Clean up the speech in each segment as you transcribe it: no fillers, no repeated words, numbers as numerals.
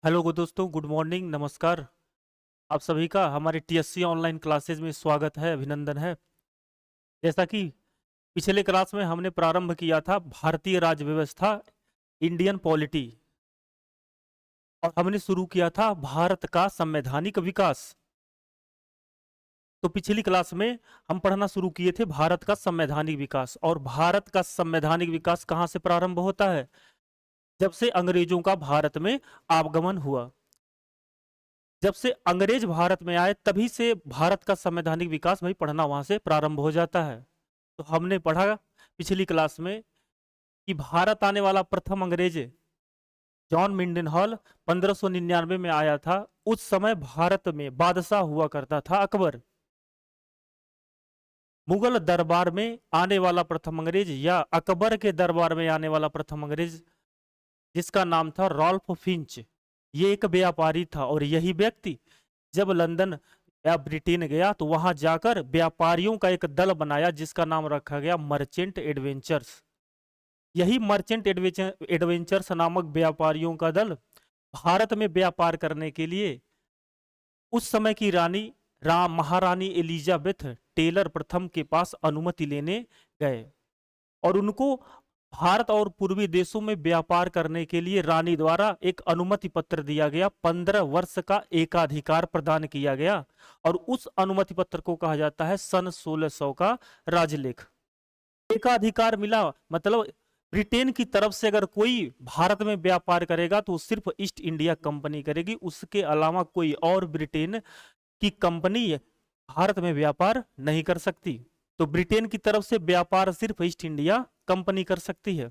Hello दोस्तों, good morning, नमस्कार। आप सभी का हमारे टीएससी ऑनलाइन क्लासेज में स्वागत है, अभिनंदन है। जैसा कि पिछले क्लास में हमने प्रारंभ किया था भारतीय राज्य व्यवस्था, इंडियन पॉलिटी, और हमने शुरू किया था भारत का संवैधानिक विकास। तो पिछली क्लास में हम पढ़ना शुरू किए थे भारत का संवैधानिक विकास। और भारत का संवैधानिक विकास कहाँ से प्रारंभ होता है? जब से अंग्रेजों का भारत में आगमन हुआ। जब से अंग्रेज भारत में आए तभी से भारत का संवैधानिक विकास भाई पढ़ना वहां से प्रारंभ हो जाता है। तो हमने पढ़ा पिछली क्लास में कि भारत आने वाला प्रथम अंग्रेज जॉन मिंडनहॉल 1599 में आया था। उस समय भारत में बादशाह हुआ करता था अकबर। मुगल दरबार में आने वाला प्रथम अंग्रेज या अकबर के दरबार में आने वाला प्रथम अंग्रेज, जिसका नाम था रॉल्फ फिंच, ये एक व्यापारी था। और यही व्यक्ति जब लंदन या ब्रिटेन गया तो वहां जाकर व्यापारियों का एक दल बनाया जिसका नाम रखा गया मर्चेंट एडवेंचर्स। यही मर्चेंट एडवेंचर्स नामक व्यापारियों का दल भारत में व्यापार करने के लिए उस समय की रानी महारानी एलिजाबेथ टेलर प्रथम के पास अनुमति लेने गए। और उनको भारत और पूर्वी देशों में व्यापार करने के लिए रानी द्वारा एक अनुमति पत्र दिया गया, 15 वर्ष का एकाधिकार प्रदान किया गया। और उस अनुमति पत्र को कहा जाता है सन 1600 का राजलेख। एकाधिकार मिला मतलब ब्रिटेन की तरफ से अगर कोई भारत में व्यापार करेगा तो सिर्फ ईस्ट इंडिया कंपनी करेगी, उसके अलावा कोई और ब्रिटेन की कंपनी भारत में व्यापार नहीं कर सकती। तो ब्रिटेन की तरफ से व्यापार सिर्फ ईस्ट इंडिया कंपनी कर सकती है।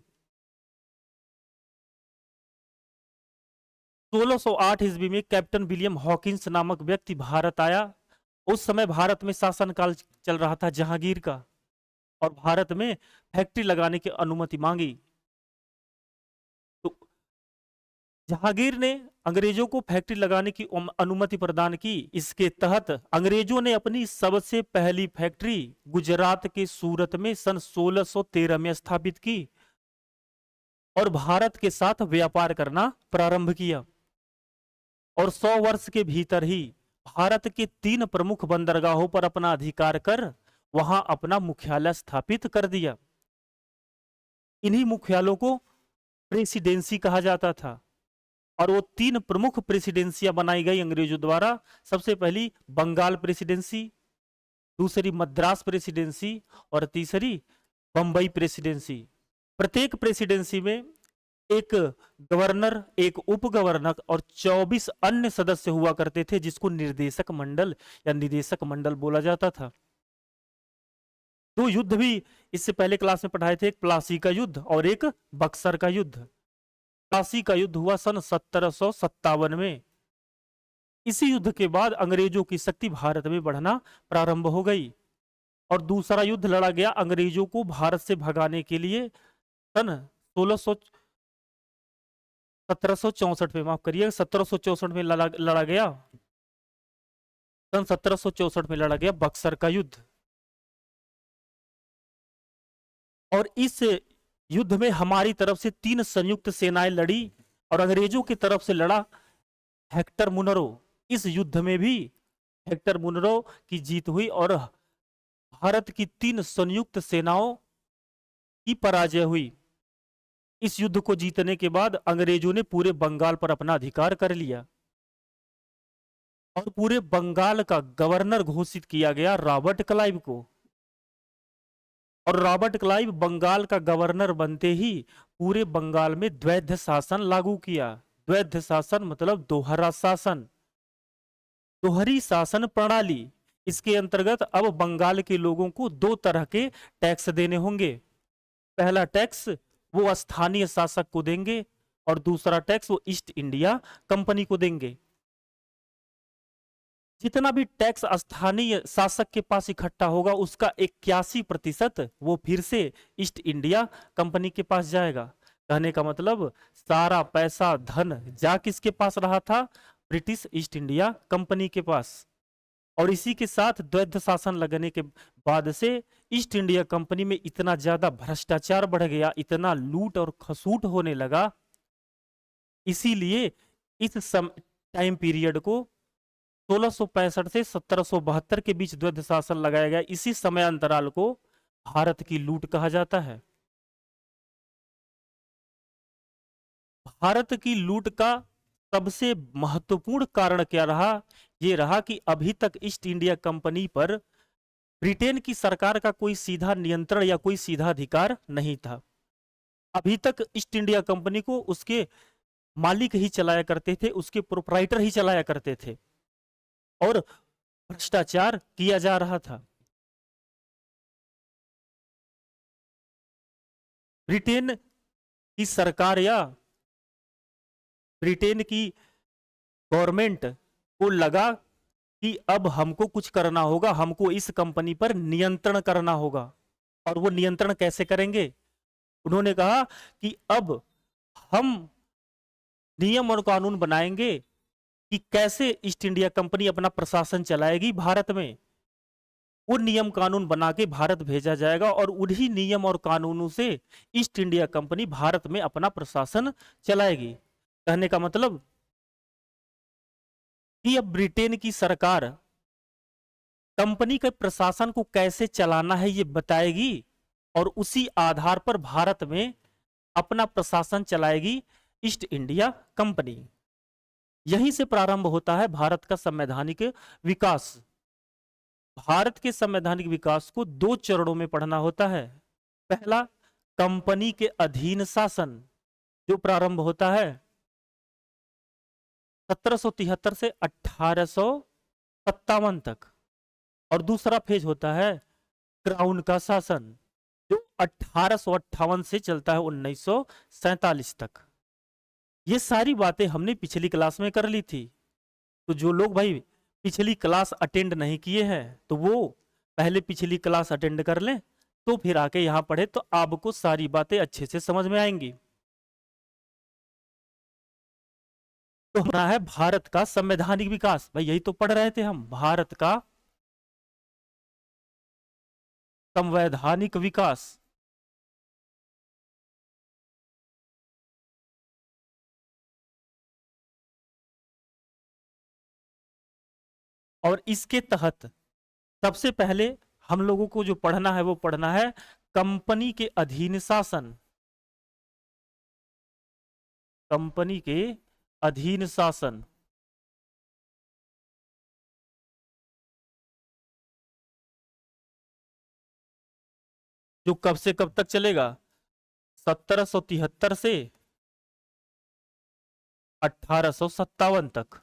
1608 ईस्वी में कैप्टन विलियम हॉकिंस नामक व्यक्ति भारत आया। उस समय भारत में शासनकाल चल रहा था जहांगीर का, और भारत में फैक्ट्री लगाने की अनुमति मांगी। तो जहांगीर ने अंग्रेजों को फैक्ट्री लगाने की अनुमति प्रदान की। इसके तहत अंग्रेजों ने अपनी सबसे पहली फैक्ट्री गुजरात के सूरत में सन 1613 में स्थापित की और भारत के साथ व्यापार करना प्रारंभ किया। और 100 वर्ष के भीतर ही भारत के 3 प्रमुख बंदरगाहों पर अपना अधिकार कर वहां अपना मुख्यालय स्थापित कर दिया। इन्हीं मुख्यालयों को प्रेसिडेंसी कहा जाता था। और वो 3 प्रमुख प्रेसिडेंसियां बनाई गई अंग्रेजों द्वारा। सबसे पहली बंगाल प्रेसिडेंसी, दूसरी मद्रास प्रेसिडेंसी, और तीसरी बंबई प्रेसिडेंसी। प्रत्येक प्रेसिडेंसी में एक गवर्नर, एक उप गवर्नर और 24 अन्य सदस्य हुआ करते थे, जिसको निर्देशक मंडल या निदेशक मंडल बोला जाता था। 2 युद्ध भी इससे पहले क्लास में पढ़ाए थे, एक प्लासी का युद्ध और एक बक्सर का युद्ध। प्लासी का युद्ध हुआ सन 1757 में। इसी युद्ध के बाद अंग्रेजों की शक्ति भारत में बढ़ना प्रारंभ हो गई और दूसरा युद्ध लड़ा गया अंग्रेजों को भारत से भगाने के लिए सन 1764 में, माफ करिए 1764 में लड़ा गया। सन 1764 में लड़ा गया बक्सर का युद्ध। और इस युद्ध में हमारी तरफ से 3 संयुक्त सेनाएं लड़ी और अंग्रेजों की तरफ से लड़ा हेक्टर मुनरो। इस युद्ध में भी हेक्टर मुनरो की जीत हुई और भारत की 3 संयुक्त सेनाओं की पराजय हुई। इस युद्ध को जीतने के बाद अंग्रेजों ने पूरे बंगाल पर अपना अधिकार कर लिया और पूरे बंगाल का गवर्नर घोषित किया गया रॉबर्ट क्लाइव को। और रॉबर्ट क्लाइव बंगाल का गवर्नर बनते ही पूरे बंगाल में द्वैध शासन लागू किया। द्वैध शासन मतलब दोहरा शासन, दोहरी शासन प्रणाली। इसके अंतर्गत अब बंगाल के लोगों को 2 तरह के टैक्स देने होंगे। पहला टैक्स वो स्थानीय शासक को देंगे और दूसरा टैक्स वो ईस्ट इंडिया कंपनी को देंगे। जितना भी टैक्स स्थानीय शासक के पास इकट्ठा होगा उसका 81% वो फिर से ईस्ट इंडिया कंपनी के पास जाएगा। कहने का मतलब सारा पैसा धन जा किसके पास रहा था? ब्रिटिश ईस्ट इंडिया कंपनी के पास। और इसी के साथ द्वैध शासन लगने के बाद से ईस्ट इंडिया कंपनी में इतना ज्यादा भ्रष्टाचार बढ़ गया, इतना लूट और खसूट होने लगा, इसीलिए इस टाइम पीरियड को 1665 से 1772 के बीच द्वैध शासन लगाया गया। इसी समय अंतराल को भारत की लूट कहा जाता है। भारत की लूट का सबसे महत्वपूर्ण कारण क्या रहा? ये रहा कि अभी तक ईस्ट इंडिया कंपनी पर ब्रिटेन की सरकार का कोई सीधा नियंत्रण या कोई सीधा अधिकार नहीं था। अभी तक ईस्ट इंडिया कंपनी को उसके मालिक ही चलाया करते थे, उसके प्रोप्राइटर ही चलाया करते थे और भ्रष्टाचार किया जा रहा था। ब्रिटेन की सरकार या ब्रिटेन की गवर्नमेंट को लगा कि अब हमको कुछ करना होगा, हमको इस कंपनी पर नियंत्रण करना होगा। और वो नियंत्रण कैसे करेंगे? उन्होंने कहा कि अब हम नियम और कानून बनाएंगे कि कैसे ईस्ट इंडिया कंपनी अपना प्रशासन चलाएगी भारत में। वो नियम कानून बना के भारत भेजा जाएगा और उन्हीं नियम और कानूनों से ईस्ट इंडिया कंपनी भारत में अपना प्रशासन चलाएगी। कहने का मतलब कि अब ब्रिटेन की सरकार कंपनी के प्रशासन को कैसे चलाना है ये बताएगी और उसी आधार पर भारत में अपना प्रशासन चलाएगी ईस्ट इंडिया कंपनी। यहीं से प्रारंभ होता है भारत का संवैधानिक विकास। भारत के संवैधानिक विकास को दो चरणों में पढ़ना होता है। पहला, कंपनी के अधीन शासन, जो प्रारंभ होता है 1773 से 1857 तक, और दूसरा फेज होता है क्राउन का शासन, जो 1858 से चलता है 1947 तक। ये सारी बातें हमने पिछली क्लास में कर ली थी। तो जो लोग भाई पिछली क्लास अटेंड नहीं किए हैं तो वो पहले पिछली क्लास अटेंड कर लें, तो फिर आके यहां पढ़े तो आपको सारी बातें अच्छे से समझ में आएंगी। तो होना है भारत का संवैधानिक विकास। भाई यही तो पढ़ रहे थे हम, भारत का संवैधानिक विकास। और इसके तहत सबसे पहले हम लोगों को जो पढ़ना है वो पढ़ना है कंपनी के अधीन शासन। कंपनी के अधीन शासन जो कब से कब तक चलेगा? 1773 से 1857 तक।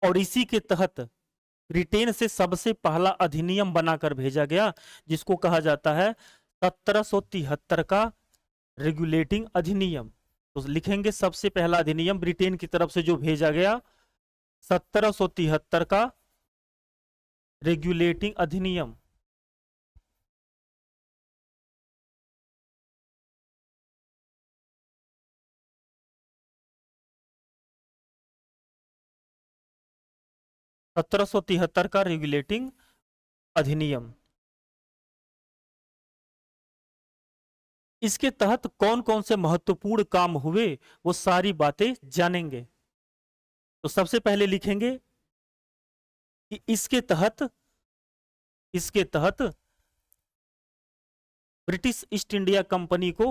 और इसी के तहत ब्रिटेन से सबसे पहला अधिनियम बनाकर भेजा गया जिसको कहा जाता है 1773 का रेगुलेटिंग अधिनियम। तो लिखेंगे सबसे पहला अधिनियम ब्रिटेन की तरफ से जो भेजा गया 1773 का रेगुलेटिंग अधिनियम। सत्रह सौ तिहत्तर का रेगुलेटिंग अधिनियम। इसके तहत कौन कौन से महत्वपूर्ण काम हुए वो सारी बातें जानेंगे। तो सबसे पहले लिखेंगे कि इसके तहत ब्रिटिश ईस्ट इंडिया कंपनी को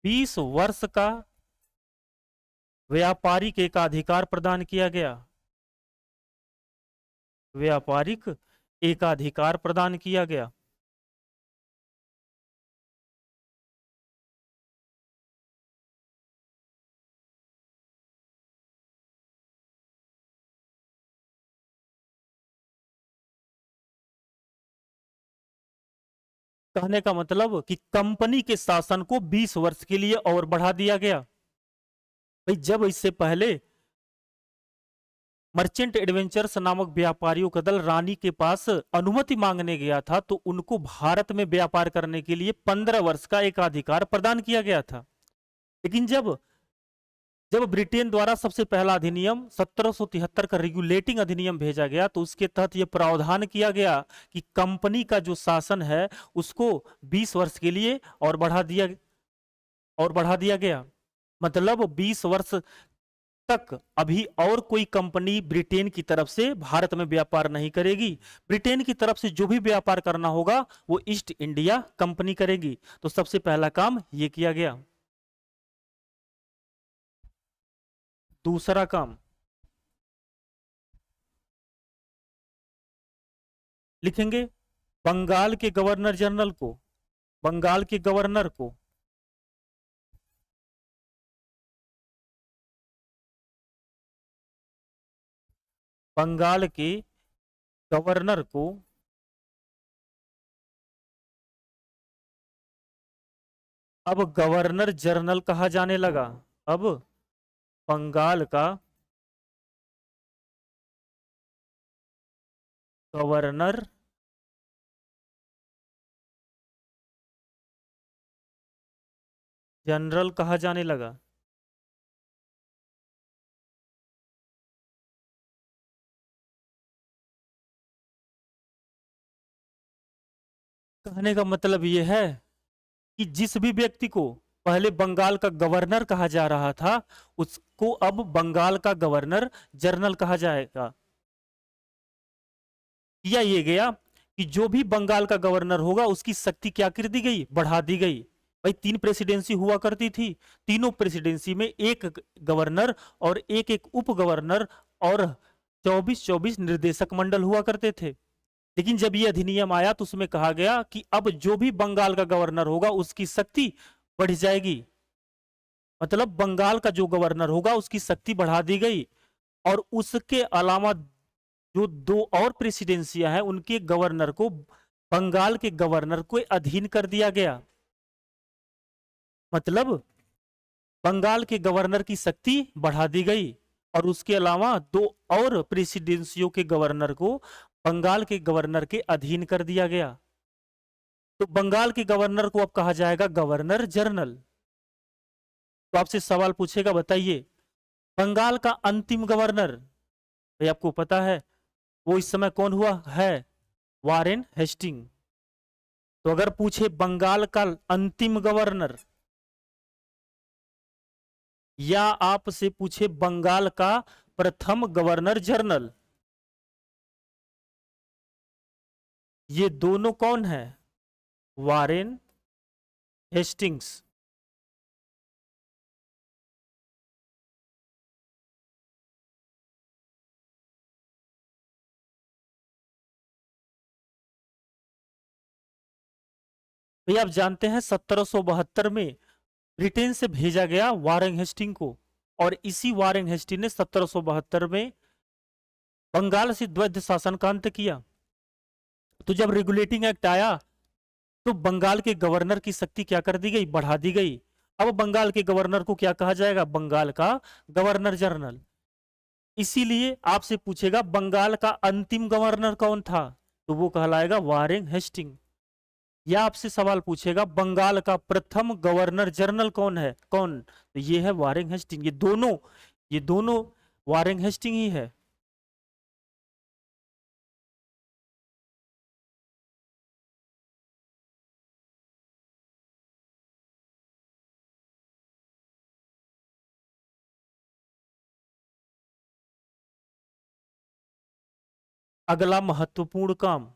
20 वर्ष का व्यापारिक एकाधिकार प्रदान किया गया। व्यापारिक एकाधिकार प्रदान किया गया। कहने का मतलब कि कंपनी के शासन को 20 वर्ष के लिए और बढ़ा दिया गया। भाई जब इससे पहले मर्चेंट एडवेंचर्स नामक व्यापारियों का दल रानी के पास अनुमति मांगने गया था तो उनको भारत में व्यापार करने के लिए 15 वर्ष का एकाधिकार प्रदान किया गया था। लेकिन जब जब ब्रिटेन द्वारा सबसे पहला अधिनियम 1773 का रेगुलेटिंग अधिनियम भेजा गया तो उसके तहत यह प्रावधान किया गया कि कंपनी का जो शासन है उसको 20 वर्ष के लिए और बढ़ा दिया गया। मतलब 20 वर्ष तक अभी और कोई कंपनी ब्रिटेन की तरफ से भारत में व्यापार नहीं करेगी। ब्रिटेन की तरफ से जो भी व्यापार करना होगा वो ईस्ट इंडिया कंपनी करेगी। तो सबसे पहला काम ये किया गया। दूसरा काम लिखेंगे, बंगाल के गवर्नर जनरल को, बंगाल के गवर्नर को बंगाल के गवर्नर को अब गवर्नर जनरल कहा जाने लगा। अब बंगाल का गवर्नर जनरल कहा जाने लगा। कहने का मतलब यह है कि जिस भी व्यक्ति को पहले बंगाल का गवर्नर कहा जा रहा था उसको अब बंगाल का गवर्नर जनरल कहा जाएगा। किया ये गया कि जो भी बंगाल का गवर्नर होगा उसकी शक्ति क्या कर दी गई, बढ़ा दी गई। भाई 3 प्रेसिडेंसी हुआ करती थी, तीनों प्रेसिडेंसी में एक गवर्नर और एक उप गवर्नर और 24-24 निर्देशक मंडल हुआ करते थे। लेकिन जब ये अधिनियम आया तो उसमें कहा गया कि अब जो भी बंगाल का गवर्नर होगा उसकी शक्ति बढ़ जाएगी। मतलब बंगाल का जो गवर्नर होगा उसकी शक्ति बढ़ा दी गई और उसके अलावा जो 2 और प्रेसिडेंसियां हैं उनके गवर्नर को बंगाल के गवर्नर को अधीन कर दिया गया। मतलब बंगाल के गवर्नर की शक्ति बढ़ा दी गई और उसके अलावा 2 और प्रेसिडेंसियों के गवर्नर को बंगाल के गवर्नर के अधीन कर दिया गया। तो बंगाल के गवर्नर को अब कहा जाएगा गवर्नर जनरल। तो आपसे सवाल पूछेगा, बताइए बंगाल का अंतिम गवर्नर, भाई आपको पता है वो इस समय कौन हुआ है, वारेन हेस्टिंग। तो अगर पूछे बंगाल का अंतिम गवर्नर या आपसे पूछे बंगाल का प्रथम गवर्नर जनरल, ये दोनों कौन है, वारेन हेस्टिंग्स। भैया आप जानते हैं 1772 में ब्रिटेन से भेजा गया वारेन हेस्टिंग को और इसी वारेन हेस्टिंग ने 1772 में बंगाल से द्वैध शासन का अंत किया। तो जब रेगुलेटिंग एक्ट आया तो बंगाल के गवर्नर की शक्ति क्या कर दी गई, बढ़ा दी गई। अब बंगाल के गवर्नर को क्या कहा जाएगा, बंगाल का गवर्नर जनरल। इसीलिए आपसे पूछेगा बंगाल का अंतिम गवर्नर कौन था, तो वो कहलाएगा वारेन हेस्टिंग। या आपसे सवाल पूछेगा बंगाल का प्रथम गवर्नर जनरल कौन है, कौन, तो ये है वारेन हेस्टिंग। ये दोनों वारेन हेस्टिंग ही है। अगला महत्वपूर्ण काम,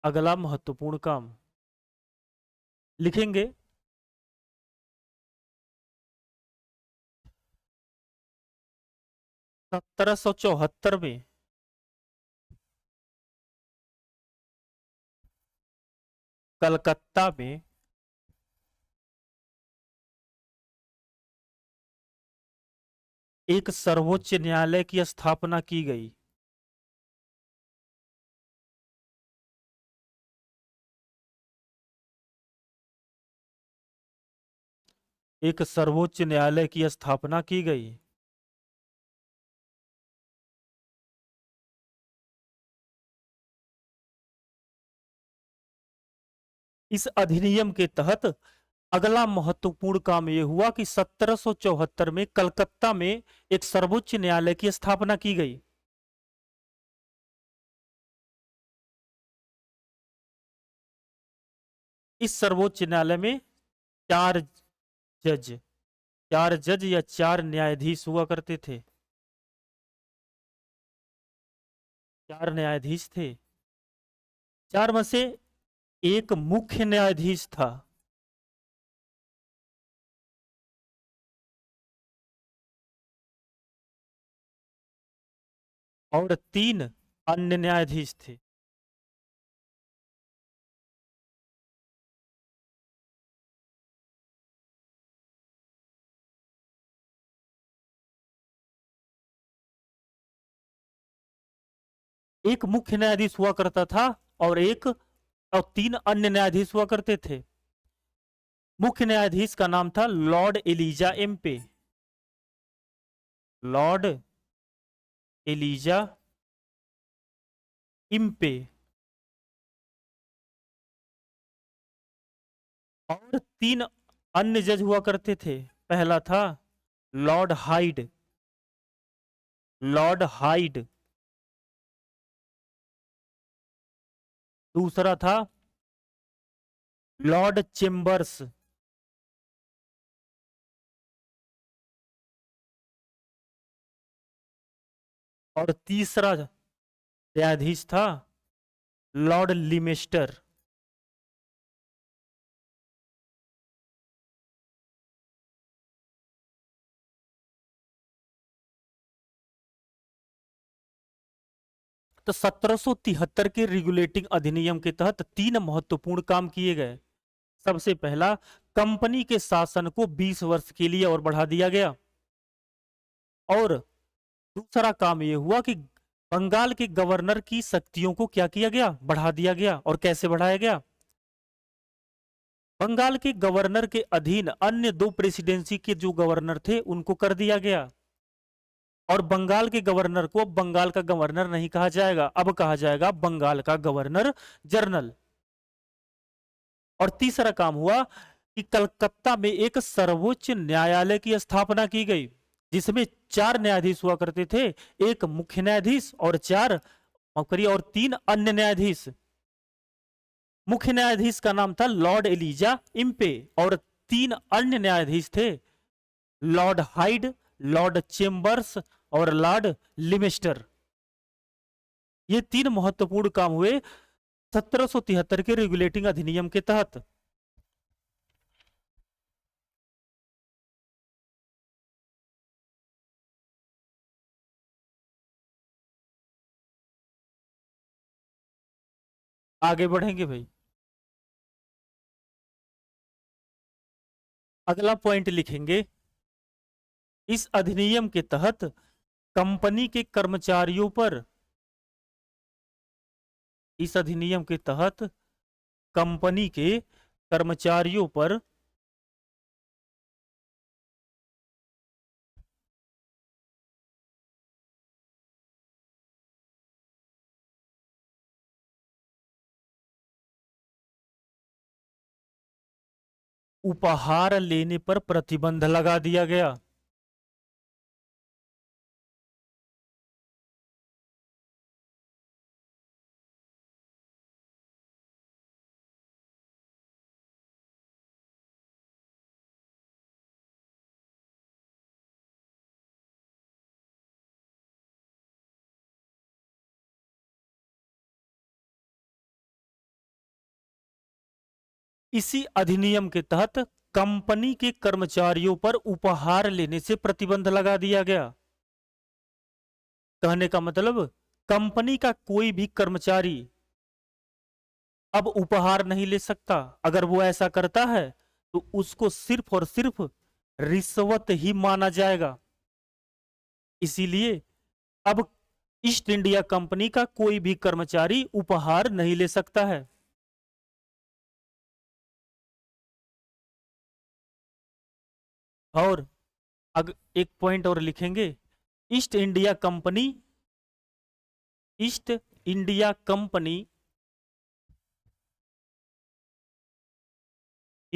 अगला महत्वपूर्ण काम लिखेंगे, 1774 में कलकत्ता में एक सर्वोच्च न्यायालय की स्थापना की गई। एक सर्वोच्च न्यायालय की स्थापना की गई। इस अधिनियम के तहत अगला महत्वपूर्ण काम यह हुआ कि 1774 में कलकत्ता में एक सर्वोच्च न्यायालय की स्थापना की गई। इस सर्वोच्च न्यायालय में चार जज चार जज या चार न्यायाधीश हुआ करते थे। चार न्यायाधीश थे। चार में से एक मुख्य न्यायाधीश था। और तीन अन्य न्यायाधीश थे। एक मुख्य न्यायाधीश हुआ करता था और तीन अन्य न्यायाधीश हुआ करते थे। मुख्य न्यायाधीश का नाम था Lord Elijah Impey. Lord Elijah Impey. और तीन अन्य जज हुआ करते थे। पहला था लॉर्ड हाइड। Lord hide. दूसरा था लॉर्ड चेम्बर्स। और तीसरा न्यायाधीश था लॉर्ड लिमेस्टर। तो 1773 के रेगुलेटिंग अधिनियम के तहत तीन महत्वपूर्ण काम किए गए। सबसे पहला, कंपनी के शासन को 20 वर्ष के लिए और बढ़ा दिया गया। और दूसरा काम यह हुआ कि बंगाल के गवर्नर की शक्तियों को क्या किया गया, बढ़ा दिया गया। और कैसे बढ़ाया गया? बंगाल के गवर्नर के अधीन अन्य दो प्रेसिडेंसी के जो गवर्नर थे उनको कर दिया गया। और बंगाल के गवर्नर को अब बंगाल का गवर्नर नहीं कहा जाएगा, अब कहा जाएगा बंगाल का गवर्नर जनरल। और तीसरा काम हुआ कि कलकत्ता में एक सर्वोच्च न्यायालय की स्थापना की गई, जिसमें चार न्यायाधीश हुआ करते थे। एक मुख्य न्यायाधीश और और तीन अन्य न्यायाधीश। मुख्य न्यायाधीश का नाम था लॉर्ड एलिजा इम्पे और तीन अन्य न्यायाधीश थे लॉर्ड हाइड, लॉर्ड चेम्बर्स और लॉर्ड लिमेस्टर। ये तीन महत्वपूर्ण काम हुए 1773 के रेगुलेटिंग अधिनियम के तहत। आगे बढ़ेंगे भाई। अगला पॉइंट लिखेंगे, इस अधिनियम के तहत कंपनी के कर्मचारियों पर इस अधिनियम के तहत कंपनी के कर्मचारियों पर उपहार लेने पर प्रतिबंध लगा दिया गया। इसी अधिनियम के तहत कंपनी के कर्मचारियों पर उपहार लेने से प्रतिबंध लगा दिया गया। कहने का मतलब, कंपनी का कोई भी कर्मचारी अब उपहार नहीं ले सकता। अगर वो ऐसा करता है तो उसको सिर्फ और सिर्फ रिश्वत ही माना जाएगा। इसीलिए अब ईस्ट इंडिया कंपनी का कोई भी कर्मचारी उपहार नहीं ले सकता है। और एक पॉइंट और लिखेंगे, east India company east India company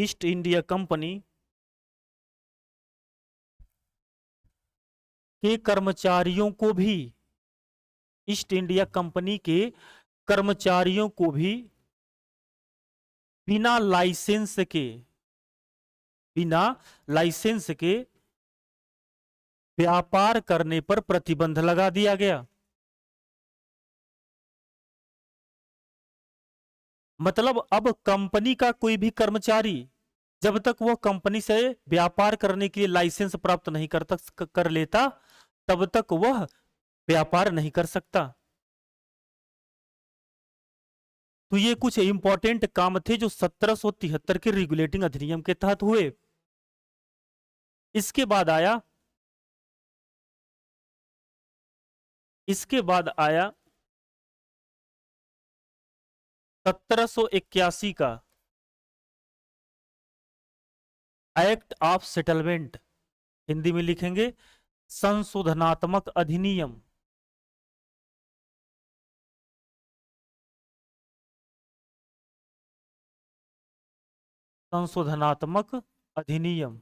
east India company के कर्मचारियों को भी, ईस्ट इंडिया कंपनी के कर्मचारियों को भी बिना लाइसेंस के, बिना लाइसेंस के व्यापार करने पर प्रतिबंध लगा दिया गया। मतलब अब कंपनी का कोई भी कर्मचारी जब तक वो कंपनी से व्यापार करने के लिए लाइसेंस प्राप्त नहीं कर लेता, तब तक वह व्यापार नहीं कर सकता। तो ये कुछ इंपॉर्टेंट काम थे जो 1773 के रेगुलेटिंग अधिनियम के तहत हुए। इसके बाद आया, इसके बाद आया 1781 का एक्ट ऑफ सेटलमेंट, हिंदी में लिखेंगे संशोधनात्मक अधिनियम। संशोधनात्मक अधिनियम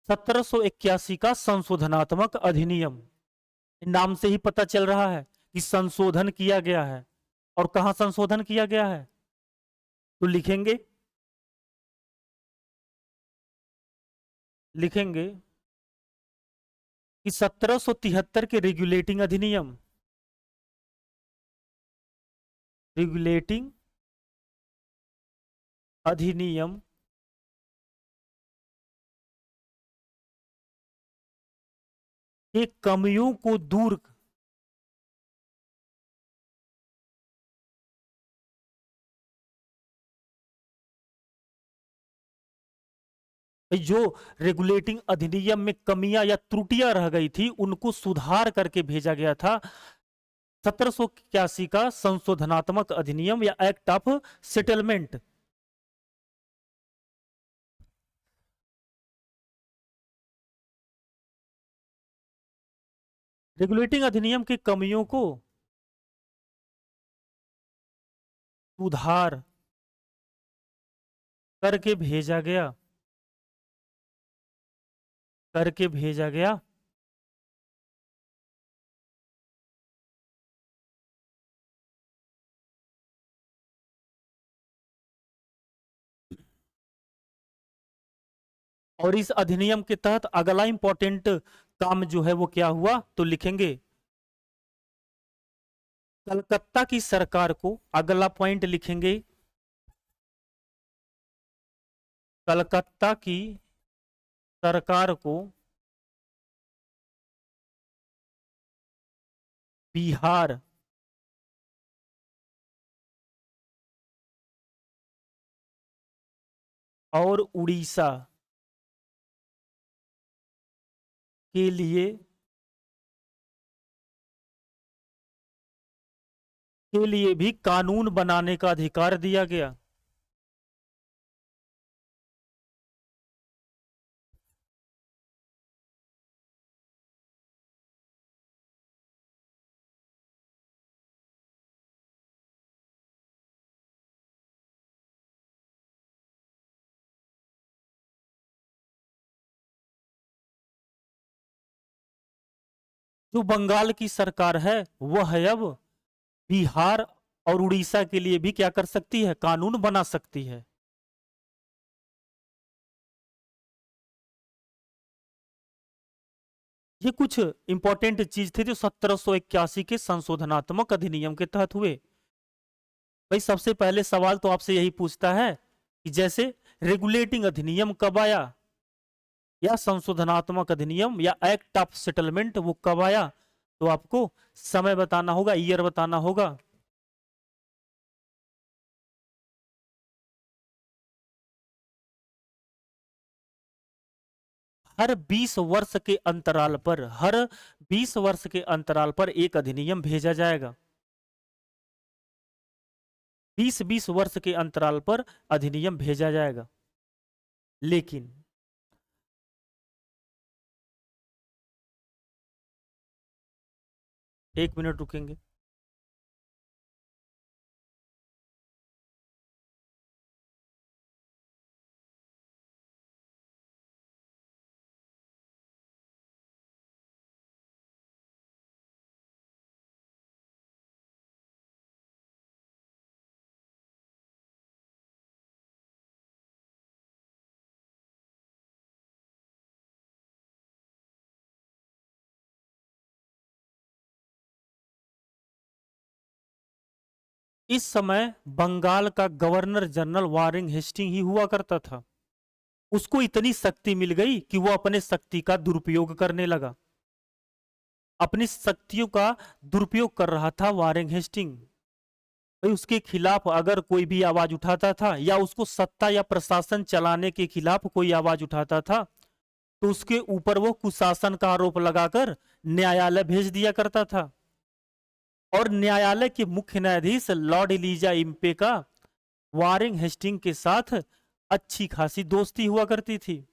1781 का संशोधनात्मक अधिनियम, नाम से ही पता चल रहा है कि संशोधन किया गया है। और कहां संशोधन किया गया है? तो लिखेंगे, लिखेंगे कि 1773 के रेगुलेटिंग अधिनियम, रेगुलेटिंग अधिनियम के कमियों को दूर, जो रेगुलेटिंग अधिनियम में कमियां या त्रुटियां रह गई थी उनको सुधार करके भेजा गया था 1781 का संशोधनात्मक अधिनियम या एक्ट ऑफ सेटलमेंट। रेगुलेटिंग अधिनियम की कमियों को सुधार करके भेजा गया, करके भेजा गया और इस अधिनियम के तहत अगला इंपॉर्टेंट काम जो है वो क्या हुआ? तो लिखेंगे कलकत्ता की सरकार को, अगला पॉइंट लिखेंगे कलकत्ता की सरकार को बिहार और उड़ीसा के लिए भी कानून बनाने का अधिकार दिया गया। जो बंगाल की सरकार है वह है अब बिहार और उड़ीसा के लिए भी क्या कर सकती है? कानून बना सकती है। ये कुछ इंपॉर्टेंट चीज थे जो 1781 के संशोधनात्मक अधिनियम के तहत हुए। भाई सबसे पहले सवाल तो आपसे यही पूछता है कि जैसे रेगुलेटिंग अधिनियम कब आया, या संशोधनात्मक अधिनियम या एक्ट ऑफ सेटलमेंट वो कब आया? तो आपको समय बताना होगा, ईयर बताना होगा। हर 20 वर्ष के अंतराल पर, हर 20 वर्ष के अंतराल पर एक अधिनियम भेजा जाएगा। 20-20 वर्ष के अंतराल पर अधिनियम भेजा जाएगा। लेकिन एक मिनट रुकेंगे। इस समय बंगाल का गवर्नर जनरल वारेन हेस्टिंग ही हुआ करता था। उसको इतनी शक्ति मिल गई कि वो अपने शक्ति का दुरुपयोग करने लगा। अपनी शक्तियों का दुरुपयोग कर रहा था वारेन हेस्टिंग। भाई उसके खिलाफ अगर कोई भी आवाज उठाता था या उसको सत्ता या प्रशासन चलाने के खिलाफ कोई आवाज उठाता था तो उसके ऊपर वो कुशासन का आरोप लगाकर न्यायालय भेज दिया करता था। और न्यायालय के मुख्य न्यायाधीश लॉर्ड इलीजा इम्पे का वारेन हेस्टिंग के साथ अच्छी खासी दोस्ती हुआ करती थी।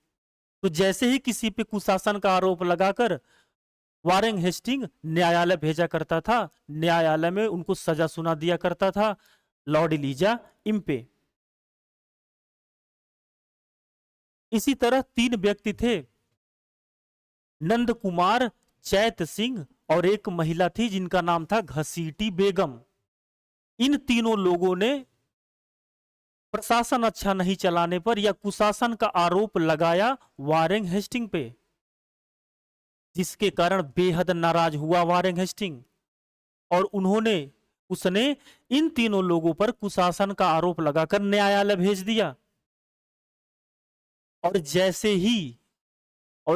तो जैसे ही किसी पे कुशासन का आरोप लगाकर वारेन हेस्टिंग न्यायालय भेजा करता था, न्यायालय में उनको सजा सुना दिया करता था लॉर्ड इलीजा इम्पे। इसी तरह तीन व्यक्ति थे, नंद कुमार, चैत सिंह और एक महिला थी जिनका नाम था घसीटी बेगम। इन तीनों लोगों ने प्रशासन अच्छा नहीं चलाने पर या कुशासन का आरोप लगाया वारेन हेस्टिंग पे, जिसके कारण बेहद नाराज हुआ वारेन हेस्टिंग और उसने इन तीनों लोगों पर कुशासन का आरोप लगाकर न्यायालय भेज दिया। और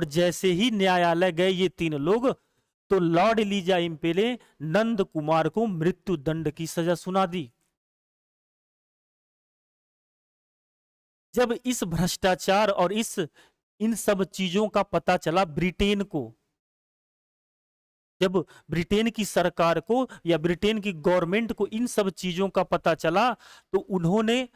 जैसे ही न्यायालय गए ये तीन लोग, तो लॉर्ड एलिजा इम्पे ने नंद कुमार को मृत्यु दंड की सजा सुना दी। जब इस भ्रष्टाचार और इन सब चीजों का पता चला ब्रिटेन को, जब ब्रिटेन की सरकार को या ब्रिटेन की गवर्नमेंट को इन सब चीजों का पता चला, तो उन्होंने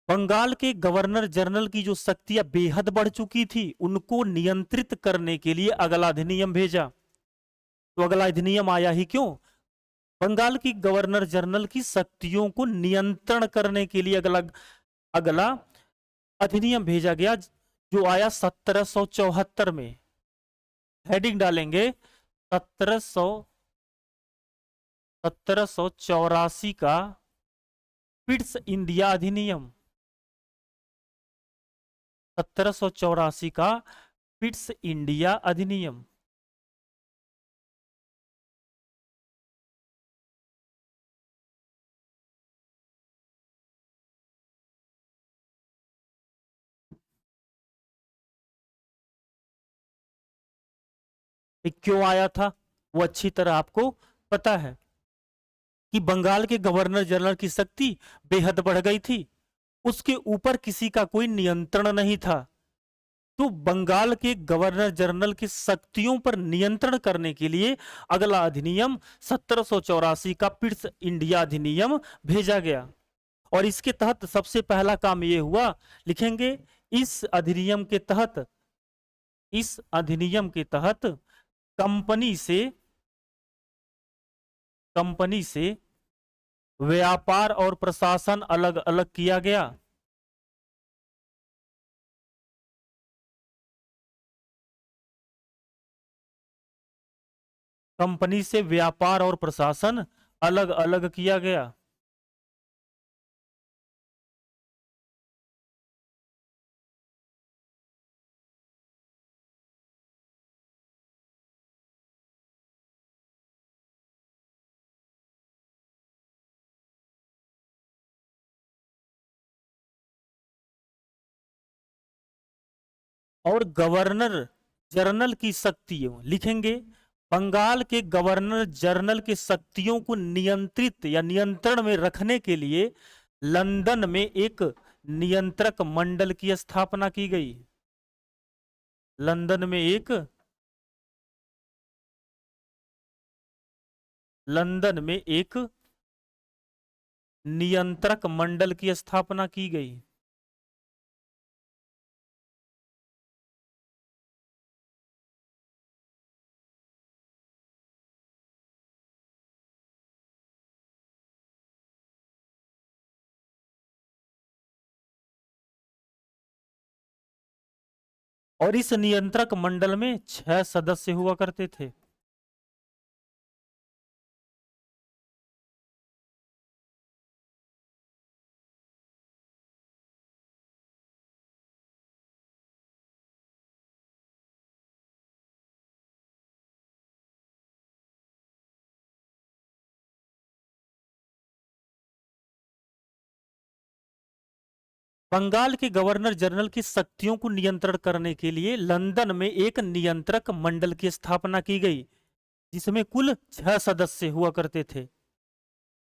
बंगाल के गवर्नर जनरल की जो शक्तियां बेहद बढ़ चुकी थी उनको नियंत्रित करने के लिए अगला अधिनियम भेजा। तो अगला अधिनियम आया ही क्यों? बंगाल की गवर्नर जनरल की शक्तियों को नियंत्रण करने के लिए अगला अगला अधिनियम भेजा गया, जो आया 1774 में। हेडिंग डालेंगे 1784 का पिट्स इंडिया अधिनियम। 1784 का पिट्स इंडिया अधिनियम। ये क्यों आया था वो अच्छी तरह आपको पता है कि बंगाल के गवर्नर जनरल की शक्ति बेहद बढ़ गई थी, उसके ऊपर किसी का कोई नियंत्रण नहीं था। तो बंगाल के गवर्नर जनरल की शक्तियों पर नियंत्रण करने के लिए अगला अधिनियम 1784 का पिट्स इंडिया अधिनियम भेजा गया। और इसके तहत सबसे पहला काम यह हुआ, लिखेंगे इस अधिनियम के तहत कंपनी से व्यापार और प्रशासन अलग अलग किया गया। कंपनी से व्यापार और प्रशासन अलग अलग किया गया। और गवर्नर जनरल की शक्तियों, लिखेंगे बंगाल के गवर्नर जनरल की शक्तियों को नियंत्रित या नियंत्रण में रखने के लिए लंदन में एक नियंत्रक मंडल की स्थापना की गई। लंदन में एक नियंत्रक मंडल की स्थापना की गई। और इस नियंत्रक मंडल में 6 सदस्य हुआ करते थे। बंगाल के गवर्नर जनरल की शक्तियों को नियंत्रण करने के लिए लंदन में एक नियंत्रक मंडल की स्थापना की गई, जिसमें कुल 6 सदस्य हुआ करते थे।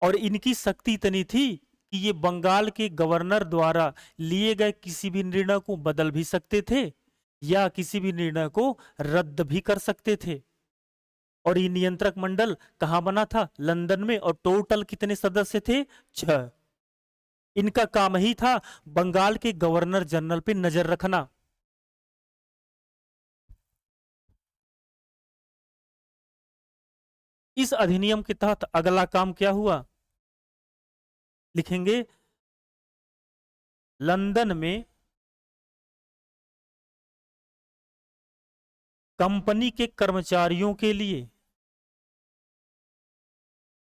और इनकी शक्ति इतनी थी कि ये बंगाल के गवर्नर द्वारा लिए गए किसी भी निर्णय को बदल भी सकते थे या किसी भी निर्णय को रद्द भी कर सकते थे। और ये नियंत्रक मंडल कहां बना था? लंदन में। और टोटल कितने सदस्य थे? 6। इनका काम ही था बंगाल के गवर्नर जनरल पे नजर रखना। इस अधिनियम के तहत अगला काम क्या हुआ? लिखेंगे, लंदन में कंपनी के कर्मचारियों के लिए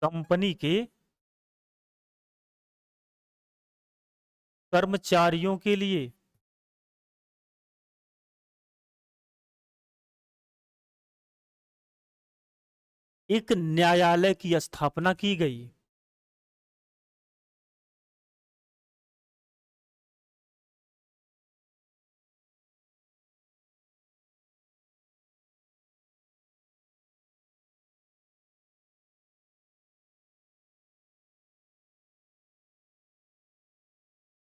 कंपनी के कर्मचारियों के लिए एक न्यायालय की स्थापना की गई।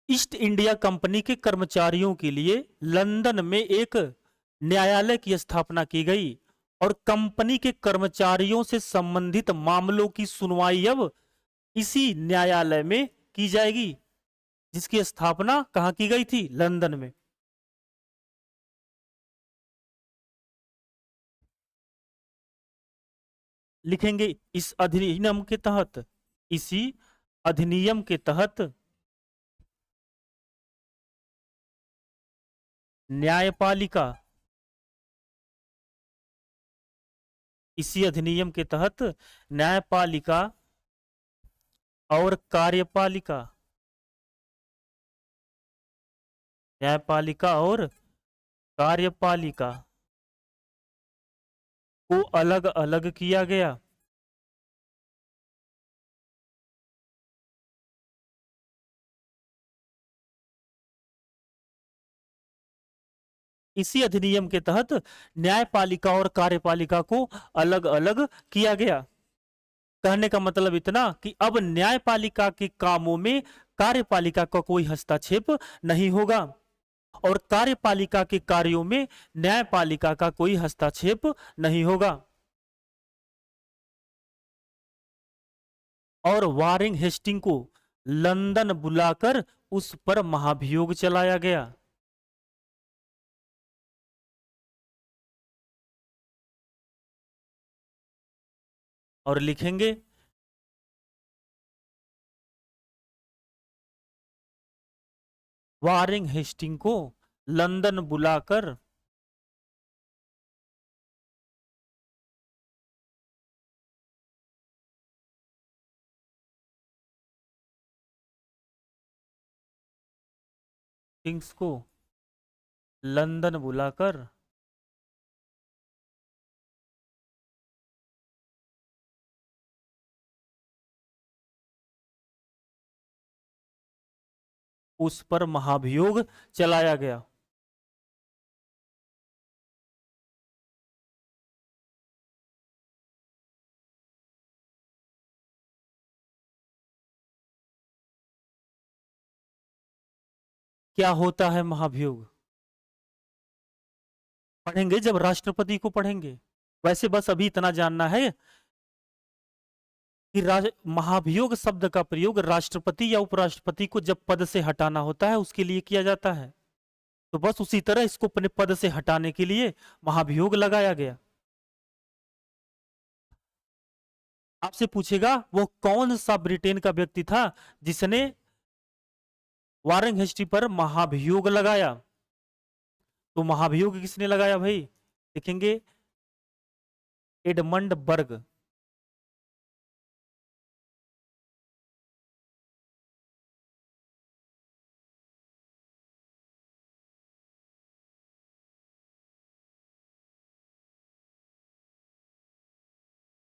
ईस्ट इंडिया कंपनी के कर्मचारियों के लिए लंदन में एक न्यायालय की स्थापना की गई और कंपनी के कर्मचारियों से संबंधित मामलों की सुनवाई अब इसी न्यायालय में की जाएगी, जिसकी स्थापना कहां की गई थी? लंदन में। लिखेंगे, इस अधिनियम के तहत इसी अधिनियम के तहत न्यायपालिका इसी अधिनियम के तहत न्यायपालिका और कार्यपालिका न्यायपालिका और कार्यपालिका को अलग अलग किया गया। इसी अधिनियम के तहत न्यायपालिका और कार्यपालिका को अलग अलग किया गया। कहने का मतलब इतना कि अब न्यायपालिका के कामों में कार्यपालिका का कोई हस्तक्षेप नहीं होगा और कार्यपालिका के कार्यों में न्यायपालिका का कोई हस्तक्षेप नहीं होगा। और वारिंग हेस्टिंग को लंदन बुलाकर उस पर महाभियोग चलाया गया। और लिखेंगे, वारिंग हेस्टिंग को लंदन बुलाकर किंग्स को लंदन बुलाकर उस पर महाभियोग चलाया गया। क्या होता है महाभियोग? पढ़ेंगे जब राष्ट्रपति को पढ़ेंगे। वैसे बस अभी इतना जानना है कि महाभियोग शब्द का प्रयोग राष्ट्रपति या उपराष्ट्रपति को जब पद से हटाना होता है उसके लिए किया जाता है। तो बस उसी तरह इसको अपने पद से हटाने के लिए महाभियोग लगाया गया। आपसे पूछेगा वो कौन सा ब्रिटेन का व्यक्ति था जिसने वारेन हेस्टी पर महाभियोग लगाया? तो महाभियोग किसने लगाया भाई? लिखेंगे एडमंड बर्ग।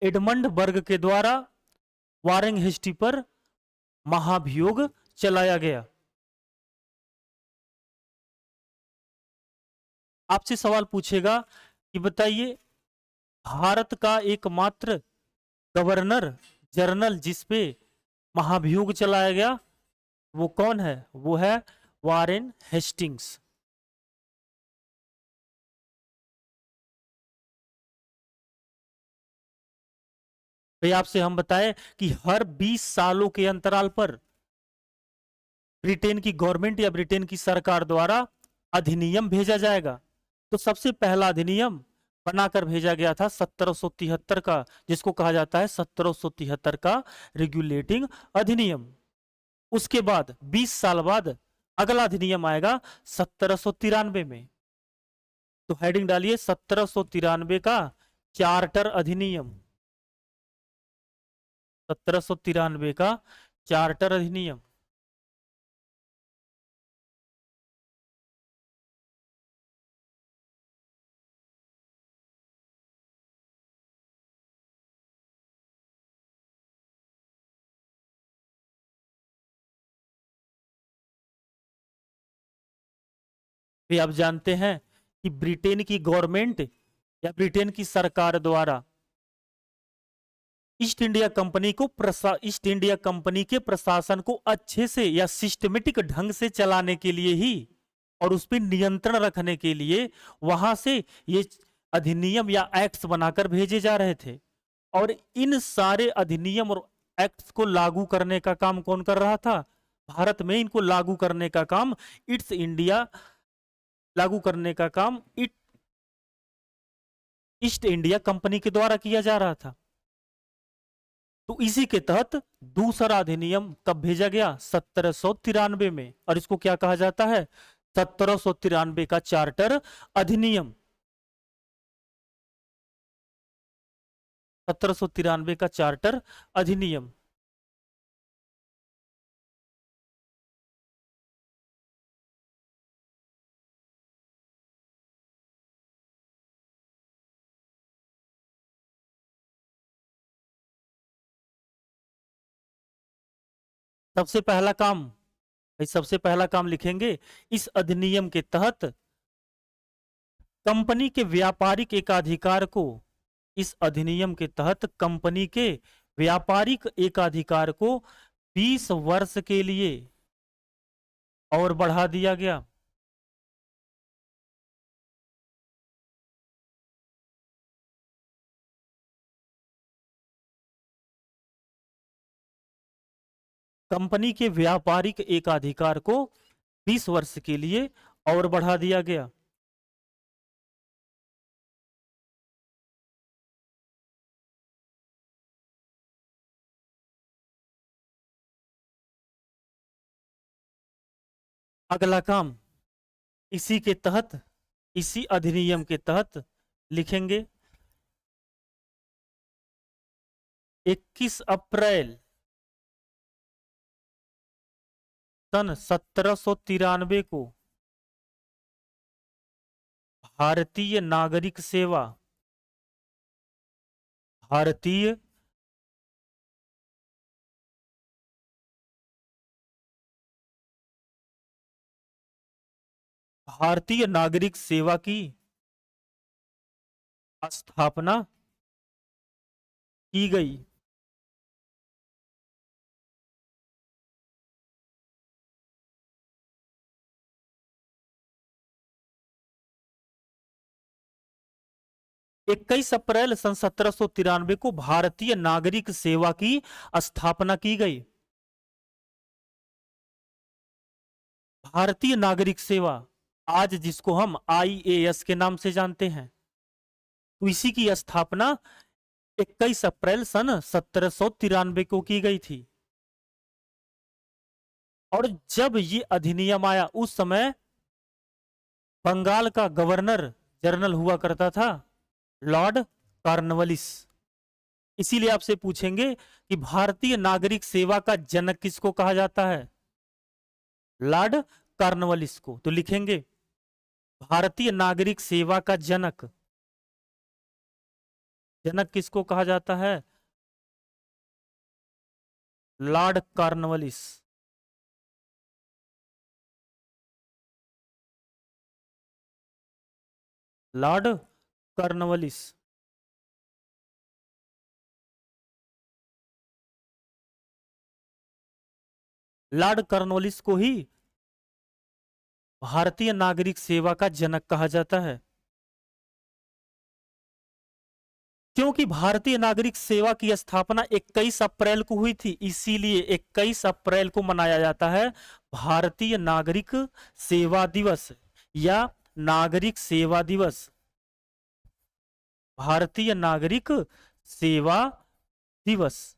एडमंड बर्ग के द्वारा वारेन हेस्टी पर महाभियोग चलाया गया। आपसे सवाल पूछेगा कि बताइए भारत का एकमात्र गवर्नर जनरल जिसपे महाभियोग चलाया गया वो कौन है? वो है वारेन हेस्टिंग्स। भाई आपसे हम बताएं कि हर 20 सालों के अंतराल पर ब्रिटेन की गवर्नमेंट या ब्रिटेन की सरकार द्वारा अधिनियम भेजा जाएगा। तो सबसे पहला अधिनियम बनाकर भेजा गया था 1773 का, जिसको कहा जाता है 1773 का रेगुलेटिंग अधिनियम। उसके बाद 20 साल बाद अगला अधिनियम आएगा 1793 में। तो हेडिंग डालिए 1793 का चार्टर अधिनियम। 1793 का चार्टर अधिनियम। भी आप जानते हैं कि ब्रिटेन की गवर्नमेंट या ब्रिटेन की सरकार द्वारा ईस्ट इंडिया कंपनी को ईस्ट इंडिया कंपनी के प्रशासन को अच्छे से या सिस्टमेटिक ढंग से चलाने के लिए ही और उस पर नियंत्रण रखने के लिए वहां से ये अधिनियम या एक्ट्स बनाकर भेजे जा रहे थे। और इन सारे अधिनियम और एक्ट्स को लागू करने का काम कौन कर रहा था? भारत में इनको लागू करने का काम ईस्ट इंडिया लागू करने का काम ईस्ट इंडिया कंपनी के द्वारा किया जा रहा था। तो इसी के तहत दूसरा अधिनियम कब भेजा गया? 1793 में। और इसको क्या कहा जाता है? 1793 का चार्टर अधिनियम। 1793 का चार्टर अधिनियम। सबसे पहला काम भाई, सबसे पहला काम लिखेंगे इस अधिनियम के तहत कंपनी के व्यापारिक एकाधिकार को, इस अधिनियम के तहत कंपनी के व्यापारिक एकाधिकार को 20 वर्ष के लिए और बढ़ा दिया गया। कंपनी के व्यापारिक एकाधिकार को 20 वर्ष के लिए और बढ़ा दिया गया। अगला काम इसी के तहत, इसी अधिनियम के तहत लिखेंगे 21 अप्रैल सन 1793 को भारतीय नागरिक सेवा, भारतीय भारतीय नागरिक सेवा की स्थापना की गई। 21 अप्रैल सन 1793 को भारतीय नागरिक सेवा की स्थापना की गई। भारतीय नागरिक सेवा आज जिसको हम आईएएस के नाम से जानते हैं, तो इसी की स्थापना 21 अप्रैल सन 1793 को की गई थी। और जब ये अधिनियम आया उस समय बंगाल का गवर्नर जनरल हुआ करता था लॉर्ड कॉर्नवालिस। इसीलिए आपसे पूछेंगे कि भारतीय नागरिक सेवा का जनक किसको कहा जाता है? लॉर्ड कॉर्नवालिस को। तो लिखेंगे भारतीय नागरिक सेवा का जनक, जनक किसको कहा जाता है? Lord Cornwallis. Lord Cornwallis. Lord Cornwallis को ही भारतीय नागरिक सेवा का जनक कहा जाता है, क्योंकि भारतीय नागरिक सेवा की स्थापना 21 अप्रैल को हुई थी। इसीलिए 21 अप्रैल को मनाया जाता है भारतीय नागरिक सेवा दिवस या नागरिक सेवा दिवस। भारतीय नागरिक सेवा दिवस।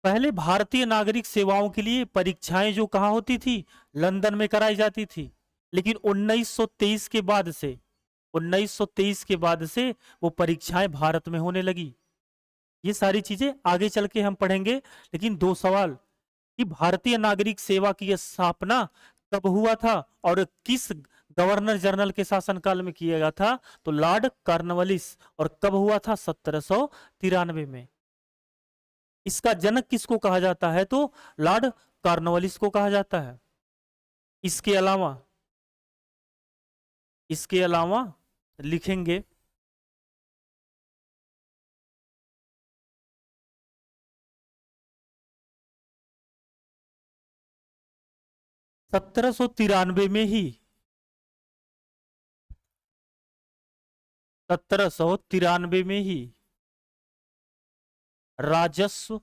पहले भारतीय नागरिक सेवाओं के लिए परीक्षाएं जो कहाँ होती थी, लंदन में कराई जाती थी। लेकिन 1923 के बाद से 1923 के बाद से वो परीक्षाएं भारत में होने लगी। ये सारी चीजें आगे चल के हम पढ़ेंगे। लेकिन दो सवाल कि भारतीय नागरिक सेवा की स्थापना कब हुआ था और किस गवर्नर जनरल के शासनकाल में किया गया था? तो लॉर्ड कॉर्नवालिस। और कब हुआ था? 1793 में। इसका जनक किसको कहा जाता है? तो लॉर्ड कॉर्नवालिस को कहा जाता है। इसके अलावा लिखेंगे 1793 में ही 1793 में ही राजस्व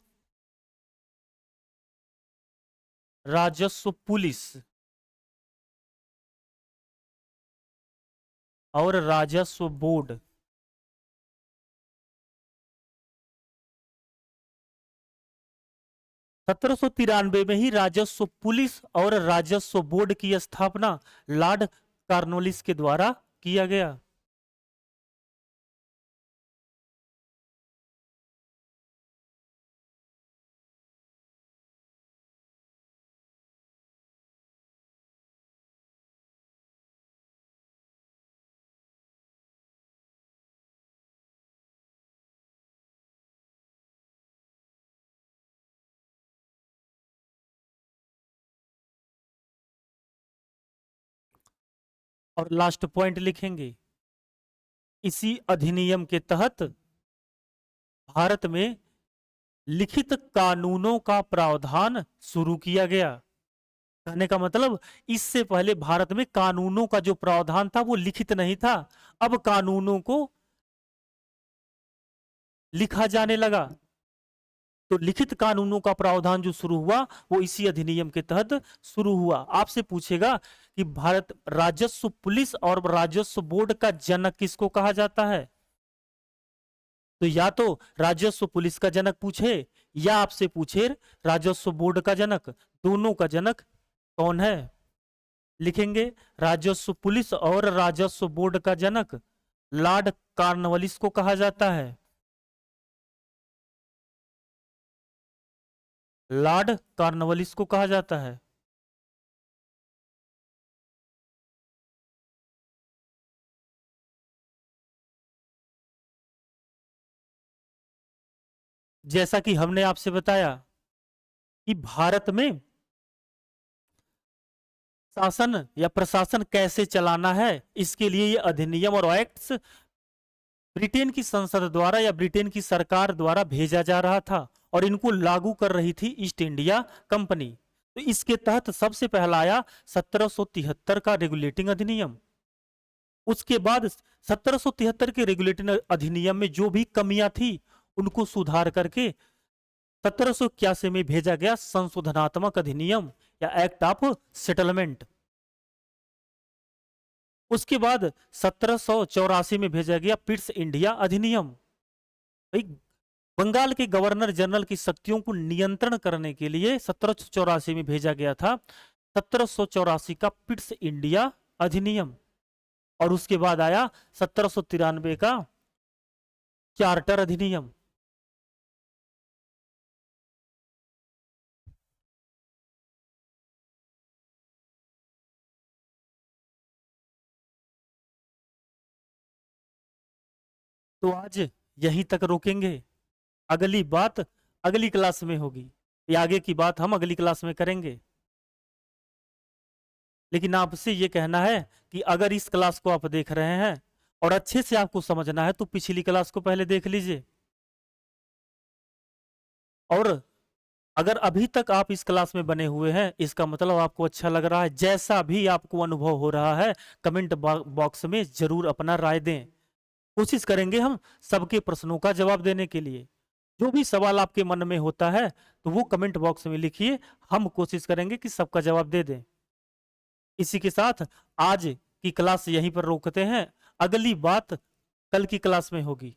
पुलिस और राजस्व बोर्ड 1793 में ही राजस्व पुलिस और राजस्व बोर्ड की स्थापना लॉर्ड कॉर्नवालिस के द्वारा किया गया। और लास्ट पॉइंट लिखेंगे इसी अधिनियम के तहत भारत में लिखित कानूनों का प्रावधान शुरू किया गया। कहने का मतलब इससे पहले भारत में कानूनों का जो प्रावधान था वो लिखित नहीं था। अब कानूनों को लिखा जाने लगा। तो लिखित कानूनों का प्रावधान जो शुरू हुआ वो इसी अधिनियम के तहत शुरू हुआ। आपसे पूछेगा कि भारत राजस्व पुलिस और राजस्व बोर्ड का जनक किसको कहा जाता है? तो या तो राजस्व पुलिस का जनक पूछे या आपसे पूछे राजस्व बोर्ड का जनक। दोनों का जनक कौन है? लिखेंगे राजस्व पुलिस और राजस्व बोर्ड का जनक लॉर्ड कॉर्नवालिस को कहा जाता है। लॉर्ड कॉर्नवालिस को कहा जाता है। जैसा कि हमने आपसे बताया कि भारत में शासन या प्रशासन कैसे चलाना है, इसके लिए ये अधिनियम और एक्ट्स ब्रिटेन की संसद द्वारा या ब्रिटेन की सरकार द्वारा भेजा जा रहा था और इनको लागू कर रही थी ईस्ट इंडिया कंपनी। तो इसके तहत सबसे पहला आया 1773 का रेगुलेटिंग अधिनियम। उसके बाद 1773 के रेगुलेटिंग अधिनियम में जो भी कमियां थी उनको सुधार करके 1781 में भेजा गया संशोधनात्मक अधिनियम या एक्ट ऑफ सेटलमेंट। उसके बाद 1784 में भेजा गया पिट्स इंडिया अधिनियम। भाई बंगाल के गवर्नर जनरल की शक्तियों को नियंत्रण करने के लिए 1784 में भेजा गया था 1784 का पिट्स इंडिया अधिनियम, और उसके बाद आया 1793 का चार्टर अधिनियम। तो आज यहीं तक रोकेंगे, अगली बात अगली क्लास में होगी, ये आगे की बात हम अगली क्लास में करेंगे। लेकिन आपसे ये कहना है कि अगर इस क्लास को आप देख रहे हैं और अच्छे से आपको समझना है तो पिछली क्लास को पहले देख लीजिए, और अगर अभी तक आप इस क्लास में बने हुए हैं इसका मतलब आपको अच्छा लग रहा है। जैसा भी आपको अनुभव हो रहा है कमेंट बॉक्स में जरूर अपना राय दें, कोशिश करेंगे हम सबके प्रश्नों का जवाब देने के लिए। जो भी सवाल आपके मन में होता है तो वो कमेंट बॉक्स में लिखिए, हम कोशिश करेंगे कि सबका जवाब दे दें। इसी के साथ आज की क्लास यहीं पर रोकते हैं, अगली बात कल की क्लास में होगी।